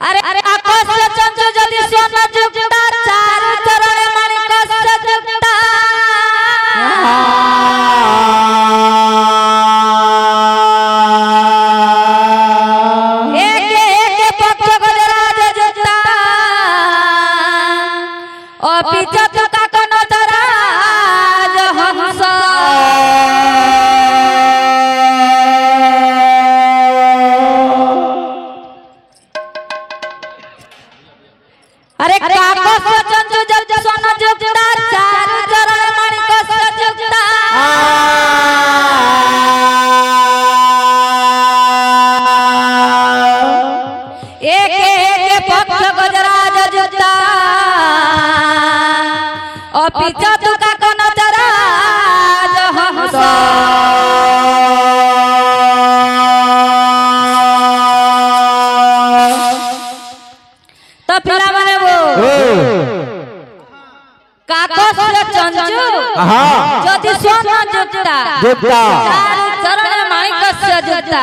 अरे अरे आकाश चंद्र जदि सोना जुगता चार चरण माणिक जुगता एक एक पक्ष गजराज जुगता और पीछे का कनो तराज हंस अरे काकस चंद्र जब सोना जुगता चार चरण माणिक जुगता एक एक पक्ष गजराज जुगता और पीछे तुका कोन तराज हंस तो पिला माने वो काकस चंचू जदि सोना जुगता चार चरण माणिक जुगता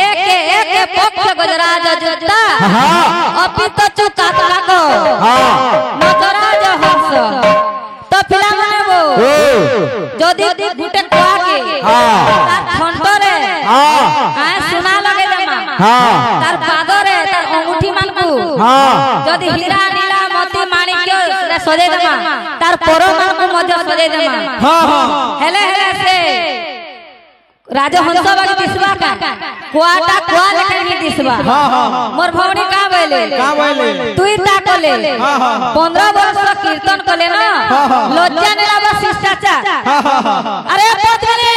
एक एक पक्ष गजराज जुगता अपित चुका को नटराज हंस तो पिला माने वो जदि गुटे कुआ के तार ठंटरे सुना लगे जमा तार पादरे तार अंगूठी मानकू जदि हीरा नीला मोती माणिक्य सजे देमा तार परो मानकू मध्य सजे देमा हेले हेले से राजहंस बागी दिसबा का कुआटा कुआ लेके ही दिसबा मोर भौणी का बोले तुई ता कोले 15 वर्ष कीर्तन कोले ना लज्जा नेला बस शिष्टाचार अरे पत्नी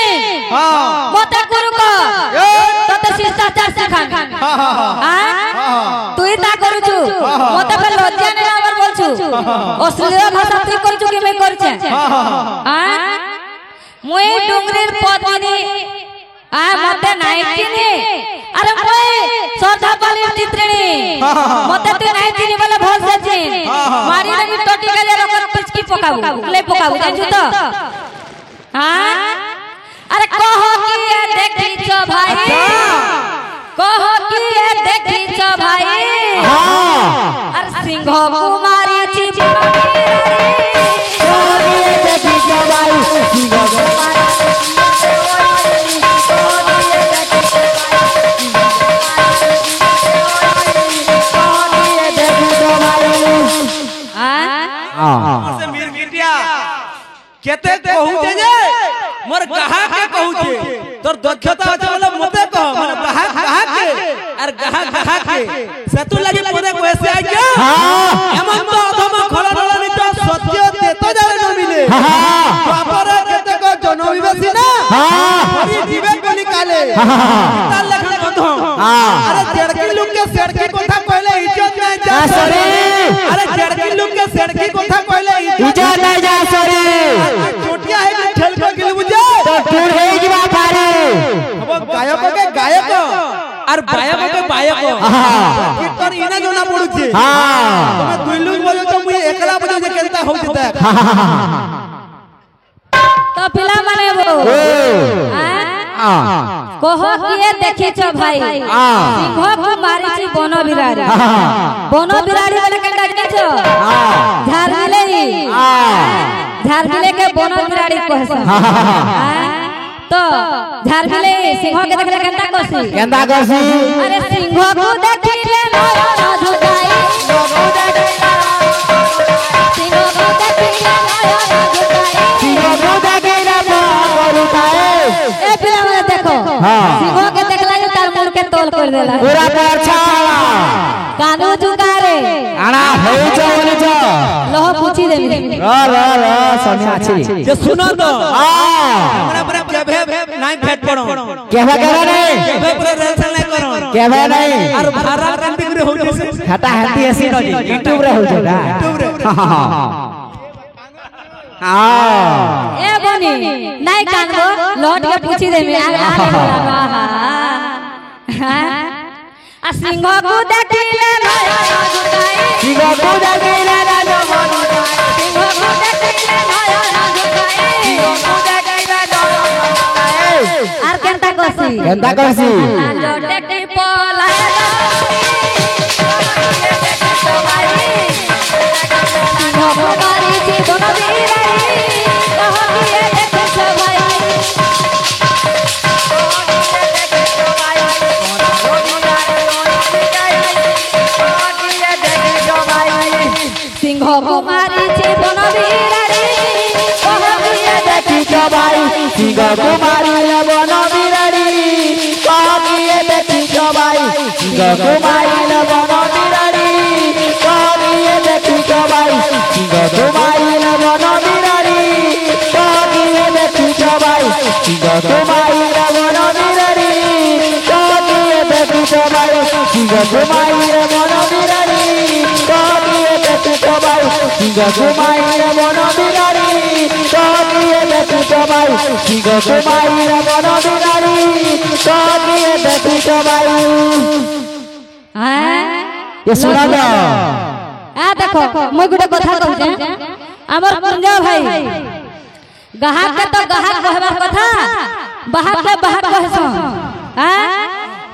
मते गुरु को तते शिष्टाचार सिखान तुई ता करूछु मते पे लज्जा नेला बर बोलछु अश्लील भाषा तुई करछु कि मैं करछे मुई डुंगरीर पत्नी मते नाइटिनी अरे मुई सरधापाली चित्रिणी मते तू नाइटिनी वाला भल से छी मारी रे टोटी गले रकर पिचकी पकाऊ ले पकाऊ जानछु तो हां अरे कहो कि ये देखी छो भाई कहो कि ये देखी छो भाई अरे सिंह कुमारी छी कहो कि ये देखी छो भाई सिंह कुमारी से मीर गिटिया केते कहू जे मोर गहा के कहू जे तोर दक्षता আছে বলে মতে কহ মানে গहा গहा के আর गहा गहा के সেতু লাগি পদে কইছে আজ্ঞা এমন তো অধম খলনল নিত সত্য তেতো জানে ন মিলে বাপরে কেতে কো জনবিবাসী না হরি দিবে কোনি কালে তার লেখা বন্ধ আরে জেড়কি লোক के सेड़की কথা কইলে ইজ্জত নাই যা সরে अरे जड़की लोग के सेड़की कोठा कहले इज्जत नहीं जा सरे चोटिया है खेल को गिल बुझे तो टूर है की बात आरे अब गायक के गायक और बायक के बायक कीर्तन इना जोना पड़ू छे हां तुम दुई लोग बजो तो मुई एकला बजो जे केनता हो जता तो पिला माने वो कहो कि ये देखी छो भाई सिंह कुमारी छी बनो बिराड़ी वाला केटा जाने छो झारमिले के बनो बिराड़ी कहस तो झारमिले सिंह के देखले केंता करसी अरे सिंह को देखिले नयन झुकाई सिंह को देखिले नयन झुकाई सिंह को देखिले बाबर उठाए ए पिला वाला देखो सिंह के देखला जो तार मुंह के तोल कर देला पूरा परछा कानू जुगारे आना होई छ बोले छ लह पूछी देबी र सन्या छी जे सुनो तो हमरा पर केभे नाही भेट पड़ो केभे करे नहीं केभे पर रेलसन नहीं करो केभे नहीं और भारा कांटी करे हो जे खाता हंती ऐसी न यूट्यूब रे हो जला ए बनी नहीं कानबो लौट के पूछी देबी आ सिंह को देखिले नयन झुकाई सिंह को देखिले नयन झुकाई सिंह को देखिले नयन झुकाई सिंह को देखिले नयन झुकाई आर केनता कोसी केनता कोसी जो टेकी पला ঘুমাইল বন বিরারি কাঁদিয়ে দেখি সবাই সিংহ ঘুমাইল বন বিরারি কাঁদিয়ে দেখি সবাই সিংহ ঘুমাইল বন বিরারি কাঁদিয়ে দেখি সবাই সিংহ ঘুমাইল বন বিরারি কাঁদিয়ে দেখি সবাই সিংহ ঘুমাইল বন বিরারি কাঁদিয়ে দেখি সবাই সিংহ ঘুমাইল বন বিরারি কাঁদিয়ে দেখি সবাই। ये सुना दो देखो मैं गुटे कथा कहूं हमर कुंजा भाई ग्राहक के तो ग्राहक कहबार कथा बाहर के बाहर कहसो हां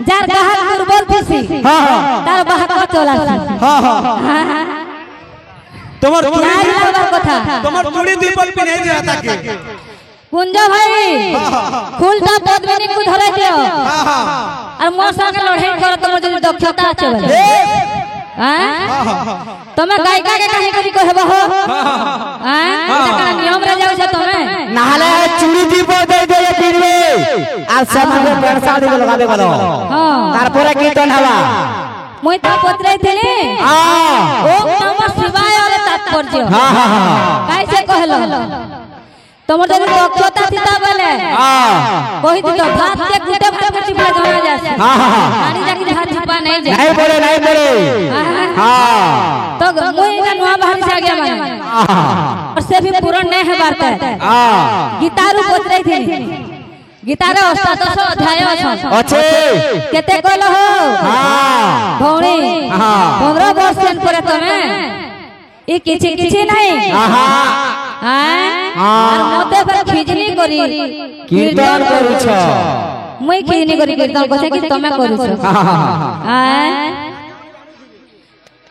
जार ग्राहक दुर्बल थीसी हां तार बाहर का चला हां हां তোমার कथा তোমার চুড়ি দুইবার পিনে যাতা के कुंजा भाई फूलटा पद्मिनी को धरे दियो और मोर संगे लड़ाई करो तुम जो दक्षता আছে বলে তুমি গায়িকা के कहीं करी कहबो हो का नियम रे जाउ छ तुमे नाले चूड़ी दीप दे दे फिरबे आ समाजे पेरसाड़ी लगा दे बोलो तारपरे कीर्तन हवा মই তো পত্রাই থিলি ওম নমঃ শিবায় রে তাৎপর্য কাইসে कहलो তোমার যদি দক্ষতা থিতা বলে কই দিতো ভাত के गुटे भात चिपला जमा जासे पानी जाके भात चिपा नहीं जाए नहीं पड़े हां तो मोई ना नवा बाहर से आ गया माने और से भी पूर्ण नहीं है वार्ता गीतारू पत्रै थी गीतार अष्टादश अध्याय अच्छे केते कहलो हो हां भौणी 15 वर्ष सेन करे तमे ई किछि नहीं हां আর মতে ফের খিজনি করি कीर्तन करूछ মই খিজনি করি कीर्तन কছে কি তুমি করুছ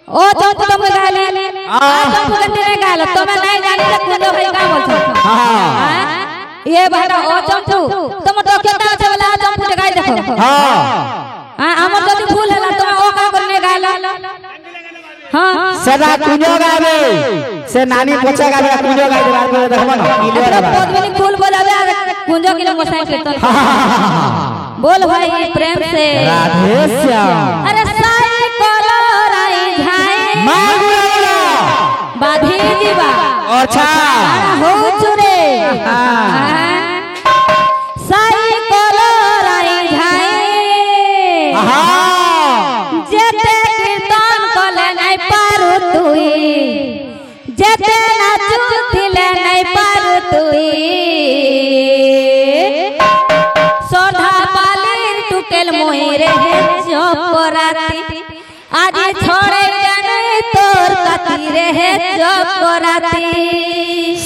ओ चंपू तुम गाले चंपू के तेरे गाले तुम्हें नहीं जानी रे कुंजो भाई का बोलछो ये बाटा ओ चंपू तुम तो केता আছে বলে चंपू के गाय देखो हां हमर जदी भूल हला तुम ओ का करने गाला हां सदा कुंजो गावे से नानी पोछा गावे कुंजो गावे बार में देखबो ना किलो पद्मिनी फूल बजावे कुंजो किलो गोसाई कीर्तन बोल भाई प्रेम से राधे श्याम अरे साई कोलोराई झाई मागुरा बाधी जीवा अच्छा हो चुरे साई कोलोराई झाई जेते कीर्तन कले नहीं पारु तुई जेते नाचु थिले नहीं पारु तुई सोधा पालिर टुकेल मोई रे चपराती आज छोड़े जाने तोर कती रे चपराती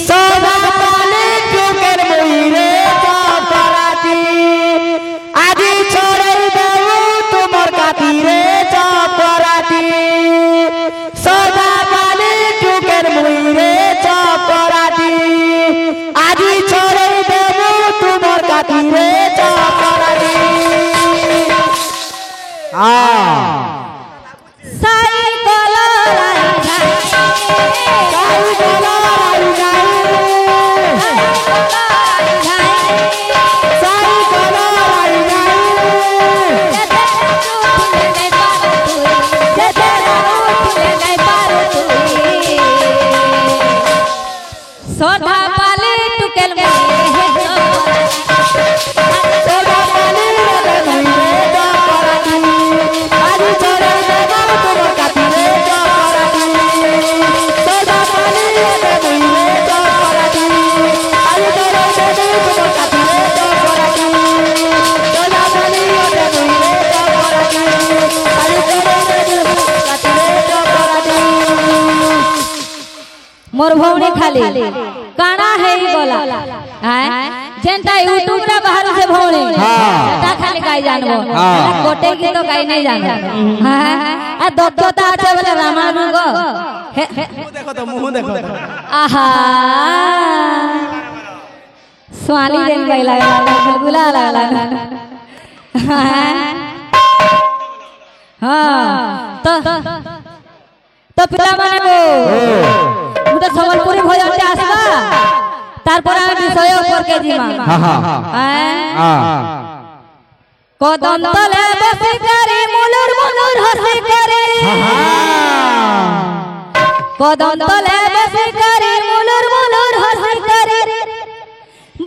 सोधा पालिर टुकेल मोई रे चपराती आज छोड़े देऊ तुमर कती रे चपराती सोधा पालिर टुकेल मोई रे चपराती आज छोड़े देऊ तुमर कती रे चपराती साई कोलोराई झाई साई कोलोराई झाई साई कोलोराई झाई जेते नाचु थिले नहीं पारु तुई सोधा पाली टुकेल मोई रे सोधा पालिर मोई रे चपराती आज छोड़े देऊ तुमर कती रे चपराती सोधा पालिर मोई रे चपराती आज छोड़े देऊ तुमर कती रे चपराती सोधा पालिर मोई रे चपराती आज छोड़े देऊ तुमर कती रे चपराती मोर भौणी खाली काना है ही बोला हैं जेंटा यूट्यूब रे बाहर से भौणी ता खाली गाय जानबो कोटे की तो गाय नहीं जानबो हां आ दक्षता আছে বলে রামায়ণ গো देखो तो मुंह देखो आहा स्वाली देन गाय लगा गुला लगा हां तो पिला माने गो मुझे संबलपुरी भजन टे आसबा तारपर हम विषय ऊपर के जीमा कदम तले बसी करी मुलुर মুলুর হসি করে কদম তলে বসে করে মুলুর মুলুর হসি করে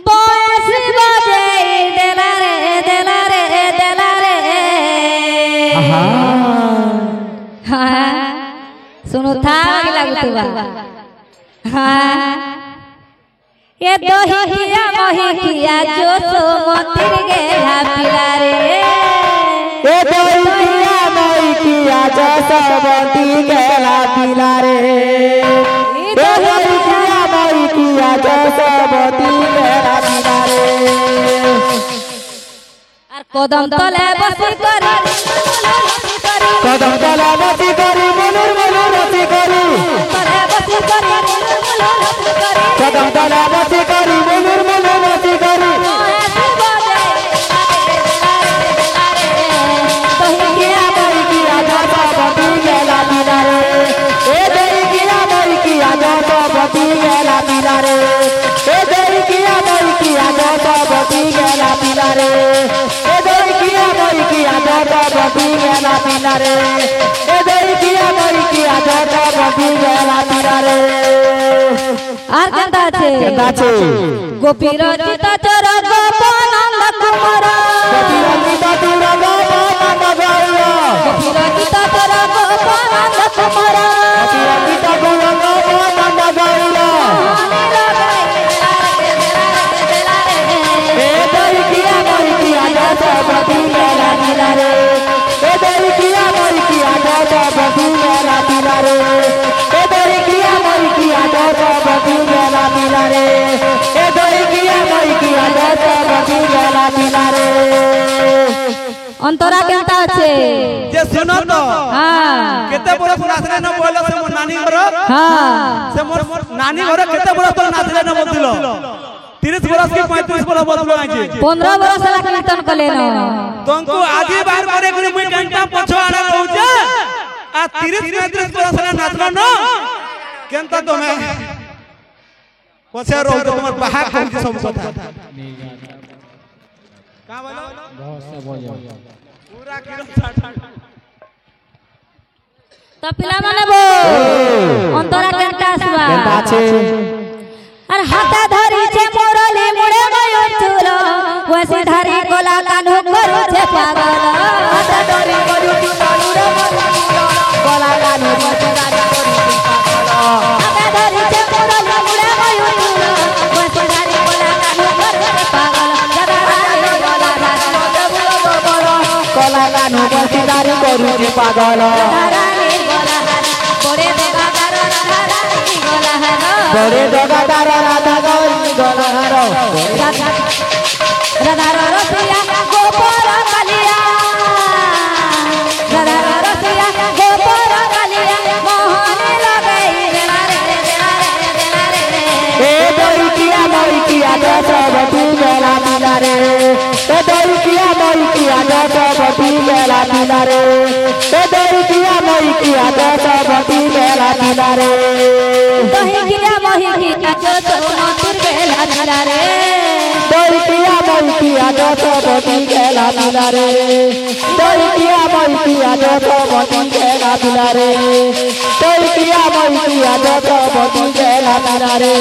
বয়স বাজে দেলারে দেলারে দেলারে হ্যাঁ सुनो था लगतुबा हाँ ये दही खिया मही खिया जो सो मंदिर गेला पिला रे ये दही खिया मही खिया जो सो मंदिर गेला पिला रे ये दही खिया मही खिया जो सो मंदिर गेला पिला रे और कदम तले बसी करी कदम तले बसी करी मुनुर मुनुर हसी करी कदम तले बसी करी मुनुर मुनुर हसी करी दही खिया मही खिया जो सो मंदिर गेला पिला रे ए दही खिया मही खिया जो सो मंदिर गेला पिला रे ए दही खिया मही खिया जो सो मंदिर गेला पिला रे ए दही खिया मही खिया जो सो मंदिर गेला पिला रे ए दही खिया मही खिया जो सो मंदिर गेला पिला रे আর কেনতা আছে কেনতা আছে গোপীর চিতা চর গোপনন্দ কুমার গোপীর চিতা চর গোপনন্দ গৌর গোপীর চিতা চর গোপনন্দ কুমার গোপীর চিতা চর গোপনন্দ গৌর ए दही खिया मही खिया जो सो मंदिर गेला पिला रे ए दही खिया मही खिया जो सो मंदिर गेला पिला रे ए दही खिया मही खिया जो सो मंदिर गेला पिला रे ए दही खिया मही खिया जो सो मंदिर गेला पिला रे অন্তরা কেনতা আছে যে শুনো তো হ্যাঁ কেতে বড় নাচলে না বললো সে মোর নানি ঘর হ্যাঁ সে মোর নানি ঘর কেতে বড় তো নাচলে না বলছিল 30 বরস কি 35 বরস বললো আজে 15 বরস লা কীর্তন কলে ন तुमको आधी बार करे गुरु मुई घंटा पछो आना पहुंचा आ 30 35 बरस ला नाचलो न केनता तमे पछे रो तुम्हार बाहा पहुंच सब कथा का बोलो पूरा किलो 60 তো পিলা মানে বো অন্তরা কেনতা আসবা কেনতা আছে আর হাতে ধরিছে মুরলি মুড়ে ময়ূর চুল ওসি ধরি গলা কানু করুছে পাগল হাতে ধরি ময়ূর চুল মুড়ে গলা গানো বচরানি করিছে পাগল হাতে ধরিছে মুরলি মুড়ে ময়ূর চুল ওসি ধরি গলা কানু করুছে পাগল জগরানি গলা গলা গানো বচরানি করিছে পাগল ধরানি গলা পড়ে দেবা কারণ ধরানি গলা হার বড়ে দগাদার রাধা গৌরী গলাহার রাধার রসিয়া গোপর কালিয়া রাধার রসিয়া গোপর কালিয়া মোহনে লাগাই দেলারে দেলারে দেলারে এ দই কিয়া মই কিয়া দশবতী মেলা মিলা রে এ দই কিয়া মই কিয়া দশবতী মেলা মিলা রে এ দই কিয়া মই কিয়া দশবতী মেলা মিলা রে দহি কিয়া মহি কিয়া তো মতির বেলা দিলারে দই কিয়া মই কিয়া দশবতী মেলা মিলা রে দই কিয়া মই কিয়া দশবতী মেলা মিলা রে দই কিয়া মই কিয়া দশবতী মেলা মিলা রে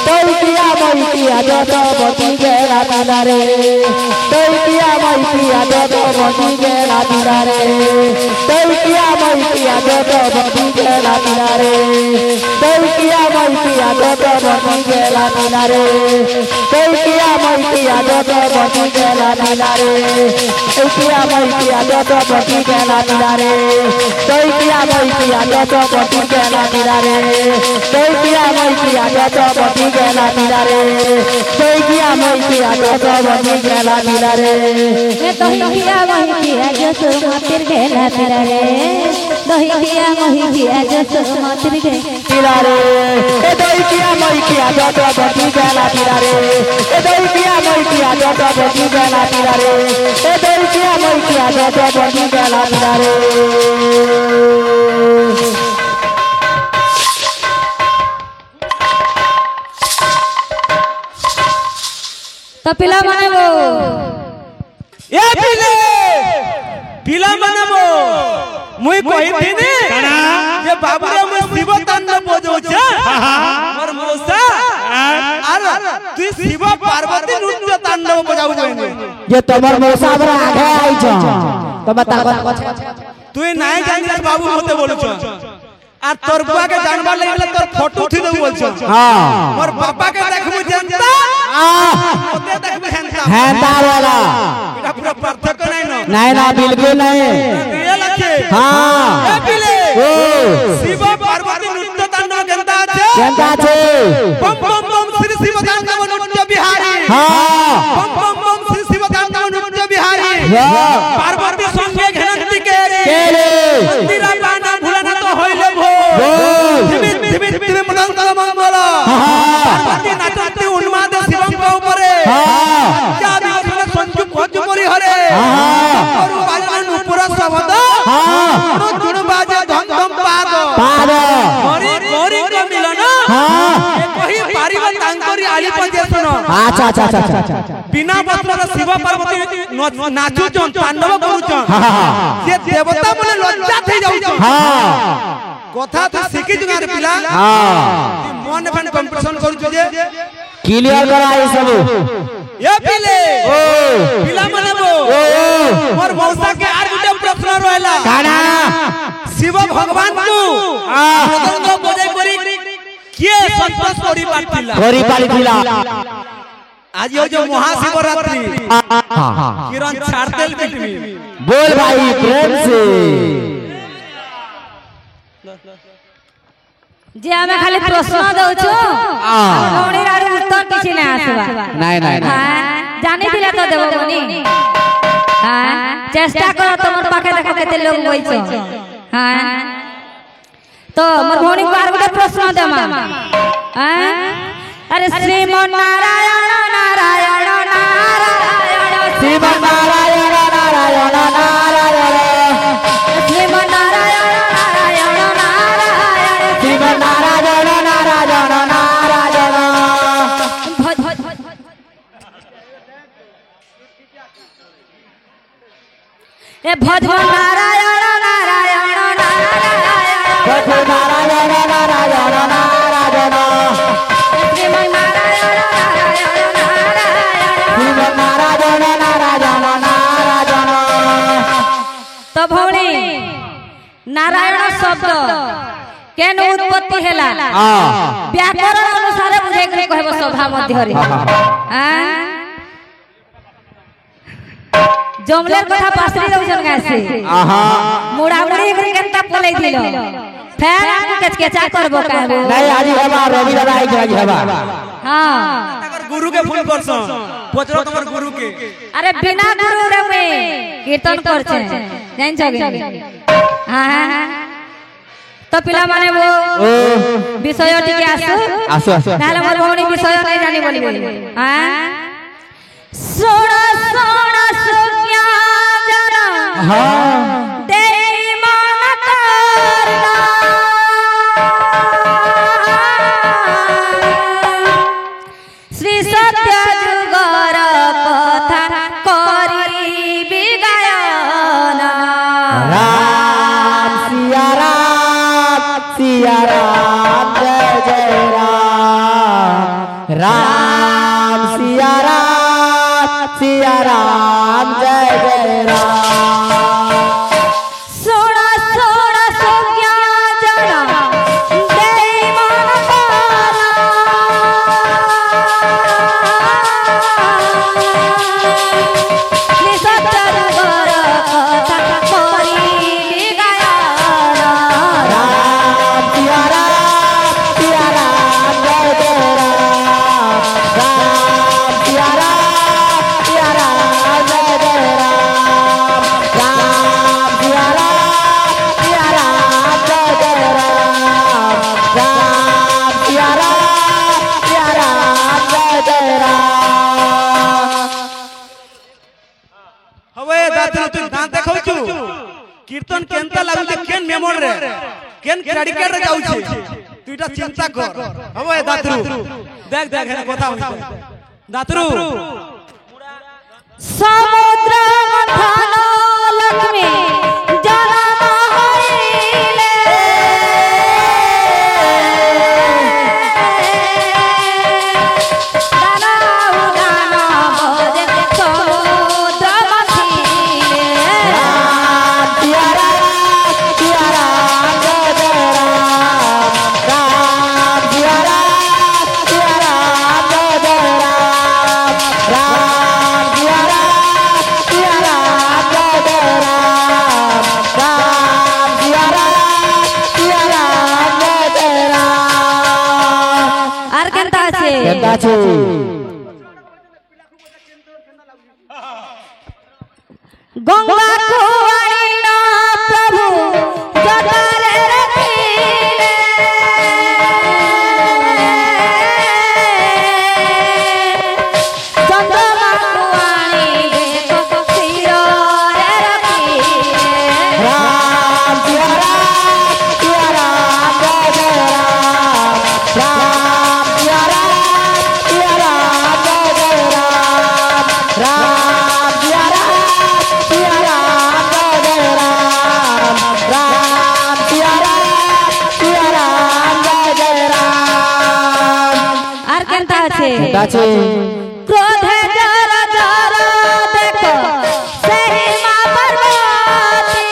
দই কিয়া মই কিয়া দশবতী মেলা মিলা রে দই কিয়া মই কিয়া দশবতী মেলা মিলা রে দই কিয়া মই কিয়া দশবতী মেলা মিলা রে দই কিয়া মই কিয়া দশবতী মেলা মিলা রে দই কিয়া মই কিয়া দশবতী মেলা মিলা রে দই কিয়া মই কিয়া দশবতী মেলা মিলা রে দই কিয়া মই কিয়া দশবতী মেলা মিলা রে দই কিয়া মই কিয়া দশবতী মেলা মিলা রে দই কিয়া মই কিয়া দশবতী মেলা মিলা রে দহি কিয়া মহি কিয়া যশো মতির বেলা দিলারে দহি কিয়া মহি কিয়া যশো মতির মিলা রে এ দই কিয়া মই কিয়া দশবতী মেলা মিলা রে এ দই কিয়া মই কিয়া দশবতী মেলা মিলা রে এ দই কিয়া মই কিয়া দশবতী মেলা মিলা রে তো পিলা বানাবো এ পিলে পিলা বানাবো मुई कहिथिनी जे बाबू रे मुई शिव तांडव बजाउछे मोर मौसा आर तू शिव पार्वती नृत्य तांडव बजाउछे जे तमर मौसा बरा आगे आई छ तमे ताको तू नाही जानिस बाबू मते बोलुछ আর তোর বুয়া के जानबा लागले तोर फोटो उठी देउ बोलछ हां मोर पापा के देखबु जनता ओते देखबु हेंता हेंता वाला एटा पूरा पार्थक्य नै न नहीं ना बिल्कुल नहीं रियल আছে हां ए बिले ओ शिव पार्वती नृत्य तांडव जनता আছে जनता আছে बम बम बम श्री शिव तांडव नृत्य बिहारी हां बम बम बम श्री शिव तांडव नृत्य बिहारी पार्वती संगे घनंती के रे मंदिरा बाना भुलाना तो होइले भो धीमे मदन मंगल पार्वती नाचती उन्माद शिवम के ऊपर क्या भी संजू भोज परी हरे और बाजन ऊपर शब्द जुण बाजे धम धम पाद गौरी गौरी के मिलन कहि पारिबा तांकरी आली पजे सुन अच्छा अच्छा अच्छा बिना वस्त्र शिव पार्वती नाचू छन तांडव करू छन जे देवता बोले लज्जा થઈ जाउ छन কথা তো শিখি জুনা রে পিলা তুই মন ফ্যান কম্পিটিশন করছু যে ক্লিয়ার করা এই সব এ পিলে ও পিলা মানে বো মোর মৌসা के আর গুটে প্রশ্ন রইলা কানা শিব ভগবান কু মদঙ্গ বজাই করি কে সন্তোষ করি পারিলা आज यो जो महाशिवरात्रि किरण छाड़तेल बिटवी बोल भाई प्रेम से जे हमें खाली प्रश्न दउछु गौणी आरो उत्तर किछि नै आसबा नहीं जानि दिले तो देबो गनी हां चेष्टा करो तमर पाखे देखो केते लोग होई छ हां तो मोर गौणी को आरो प्रश्न देमा हां अरे श्रीमन नारायण नारायण नारायण श्रीमन नारायण नारायण नारायण श्रीमन नारायण नारायण नारायण श्रीमन नारायण नारायण नारायण ए भजन नारायण नारायण नारायण भजन नारायण नारायण नारायण श्रीमन नारायण नारायण नारायण श्रीमन नारायण नारायण नारायण तो भौणी नारायण शब्द केन उत्पत्ति हैला व्याकरण अनुसार बुझे के कहबो सभा मध्य रे हां जमलेर कथा पासरी दउछन गासे आहा मुड़ा मुड़ी एकरे केनता पलै दिलो फेर आगु केचकेचा करबो कहबो नहीं आज हवा रवि दादा आई आज हवा हां अगर गुरु के फोन करसो पोचरो तमर गुरु के अरे बिना गुरु रे में कीर्तन करछे जान छगे हां तो पिला माने वो विषय टिके आसु नाले मोर भौणी विषय नै जानि बोली हां सोना सोना सुज्ञा जरा हां देई मन करना श्री सत्य जुगर कथा करी बिगायन राम सिया राम जय जय राम सिया राम जय जय राम सोना सोना सुज्ञा जरा देई मन करना श्री सत्य जुगर कथा करी बिगायन राम सिया राम जय जय राम सिया राम जय जय राम सिया राम जय जय राम सिया राम जय जय राम हवे दातु तू दांत देखौछु कीर्तन केनता लागु जे केन मेमोर रे केन क्रेडिट रे जाउ छी तू इटा चिंता कर हवे दातु देख देख हे কথা হইছে दातु समुद्र मंथन लक्ष्मी जल महर আছে গঙ্গা কুয়ারিণ প্রভু জটারে রাখিলে চন্দ্রমা কুয়ারি দেখো শিরে রাখিলে রাম সিয়া রাম জয় জয় রাম রাম সিয়া রাম জয় জয় রাম রাম সিয়া রাম জয় জয় রাম রাম সিয়া রাম জয় জয় রাম আর কেনটা আছে আছে ক্রোধে জরা জরা দেখো সেই মা পার্বতী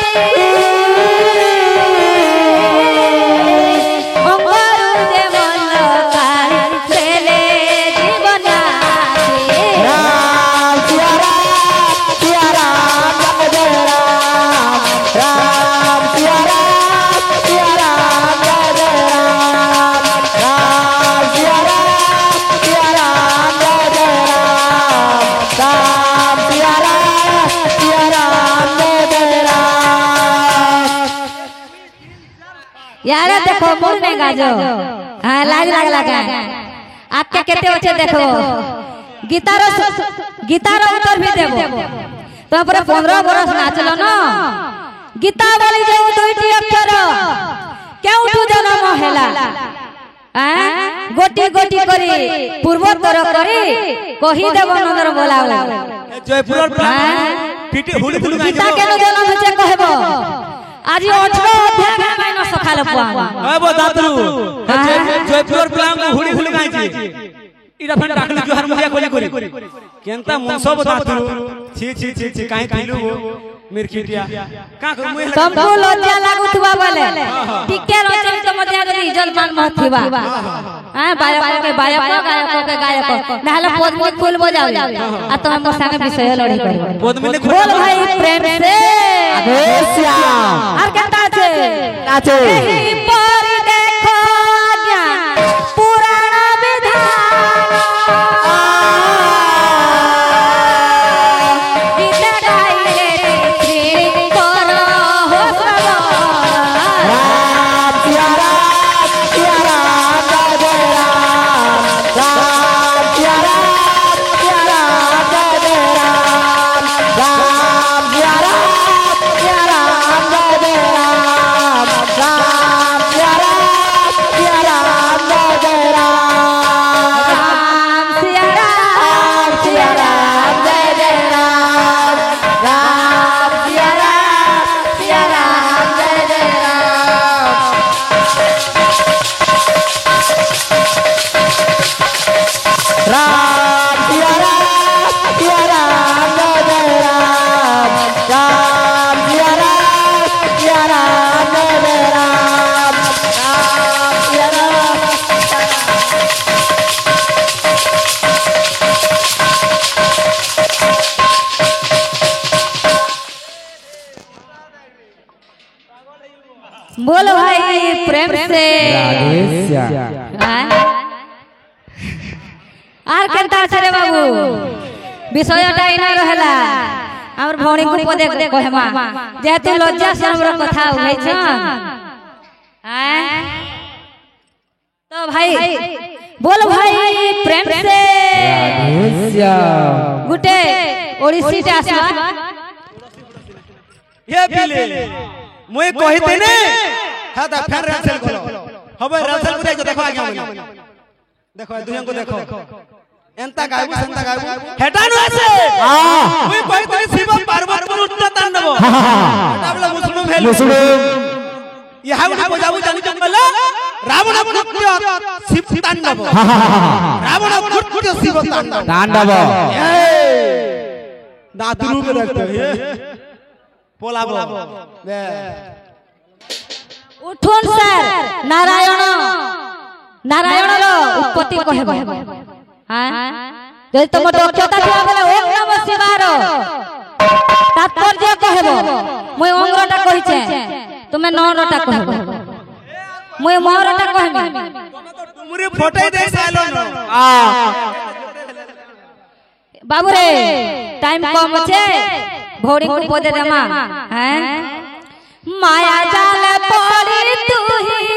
অঙ্গরুদে মল্লকার ছেলে জীবনাথী রাম সিয়া রাম জয় জয় রাম রাম সিয়া রাম জয় জয় রাম রাম সিয়া রাম জয় জয় রাম রাম সিয়া রাम जय जय राम यार देखो मुड़ में गाजो हाँ लाग लगा आपके कहते होचे देखो गीतार उत्तर भी देवो तो पूरा 15 बरस नाचलो ना गीता वाली जो दुईटी अक्षर क्यों उठू जन्म हेला गोटी गोटी करी पूर्वोत्तर करी कही देव नगर बोलाओ जयपुर पिटे हुली हुली गीता केनो जन्म होचे कहबो आज 18 अध्याय रामायण सखाल पुआ बो दातरू जयपुर प्लान हुली हुली गाइची इरा फन डाकली जो हारमोनिया कोली कोली केनता मुसब दातरू छी छी छी छी काहे पिलु मिरखिटिया का कर मुहे तुमको लज्जा लागुतवा बोले टिके रचन तो मध्य जदी इज्जत मान महथिबा हां बायक के गायक नाले पद्म फूल बजाओ आ तुम हमर संगे विषय लड़ी करबो पद्म ने बोल भाई प्रेम से अधेश्या আর কেনটা আছে আছে एही पर देखो आज्ञा पुराण विधान गीता गाइले श्री करो हो श्रवण राम सिया राम जय जय राम राम सिया राम जय जय राम राम सिया राम जय जय राम राम सिया राम जय जय राम राम सिया राम सिया राम जय जय राम राम सिया राम जय जय राम राम सिया राम जय जय राम राम सिया राम जय जय राम राम सिया राम बोलो भाई प्रेम से আর কেনটা আছে রে বাবু বিষয়টা ইনা रहला हमर भौणी को पदे कहमा जेतु लज्जा शर्म रो कथा होई छ तो भाई बोल भाई प्रेम से गुटे ओडिसी टा आसवा ये पिले मुई कहिते ने हाता फेर रासेल खोलो हबे रासेल को देखो आगे देखो दुनिया को देखो एंता गायबो संता गायबो हेटानु আছে मुई कहिते शिव पार्वती उच्च तांडव ताबला मुस्लिम भेल मुस्लिम यहा बजाबो जानि जंगला रावण कृत्य शिव तांडव रावण कृत्य शिव तांडव दादरू में रखते हैं बोलाबो उठुन सर नारायण नारायण रो उत्पत्ति कहबो हां যদি তোমার দক্ষতা থিবা বলে ওম নমঃ শিবায় তাৎপর্য कहबो মই অঙ্গটা কইছে তুমি নরটা कहबो মই মরটা कहबি मुरी फोटो दे सालो न बाबू रे टाइम कम छे भोरी को पदे देमा हैं माया जाल पड़ी तू ही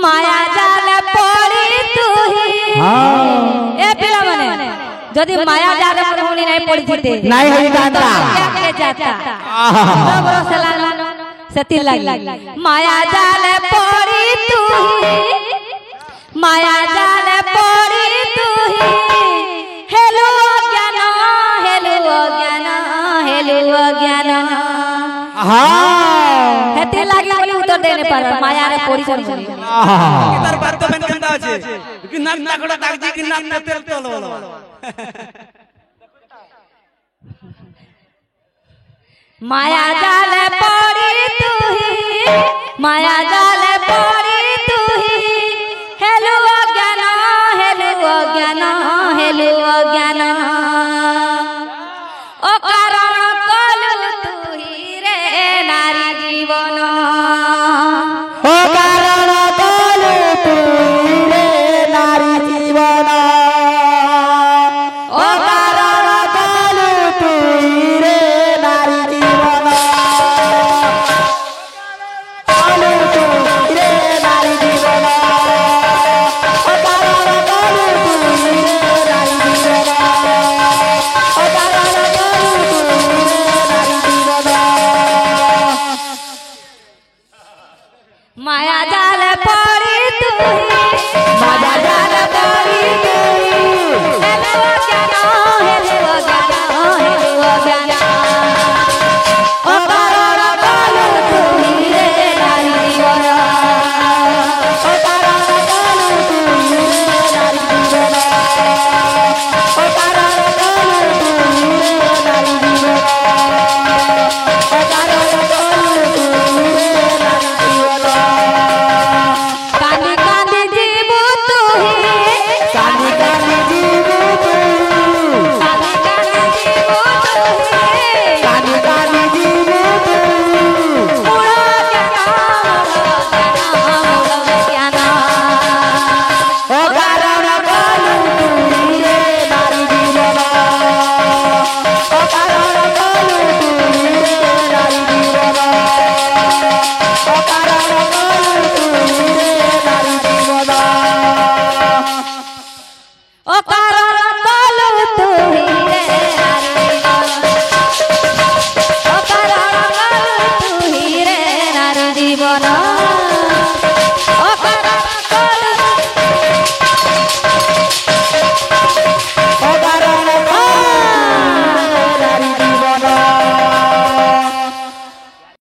माया जाल पड़ी तू ही ए पिला माने जदी माया जाल मुनी नहीं पड़ी थीते नहीं होई जाता के जाता बरो सलाम सती लगी माया जाल पड़ी तू ही माया जाल पड़ी तू ही हेलो ज्ञान हेलो ज्ञान हेलो ज्ञान हेते लागे बोली उत्तर देने पर माया रे पड़ी चली तार बात तो मैंने कंदा আছে कि नाक ताकड़ा ताकजी कि नाक में तेल तोलो माया जाल पड़ी तू ही माया जाल पड़ी तू ही हेलो ज्ञान हेलो ज्ञान हेलो ज्ञान ओ कारण कलु तू ही रे नारी जीवन ओ कारण कलु तू रे नारी जीवन ओ कारण कलु तू रे नारी जीवन कलु तू रे नारी जीवन ओ कारण कलु तू रे नारी जीवन ओ कारण कलु तू रे नारी जीवन माया जाल पड़ी तू ही माया जाल पड़ी तू ही हेलो ज्ञान हेलो ज्ञान हेलो ज्ञान ओ कारण कलु तू रे नारी जीवन ओ कारण कलु तू रे नारी जीवन ओ कारण कलु तू रे नारी जीवन ओ कारण कलु तू रे नारी जीवन कांदी कांदी जीव तू ही कानी कानी जीव तू कांदी कांदी जीव तू ही कानी कानी जीव तू मुड़ा ज्ञान ओ कारण कलु तू रे नारी जीवन ओ कारण कलु तू रे नारी जीवन ओ कारण कलु तू रे नारी जीवन ओ कारण कलु तू ही रे नारी जीवन ओ कारण कलु तू ही रे नारी जीवन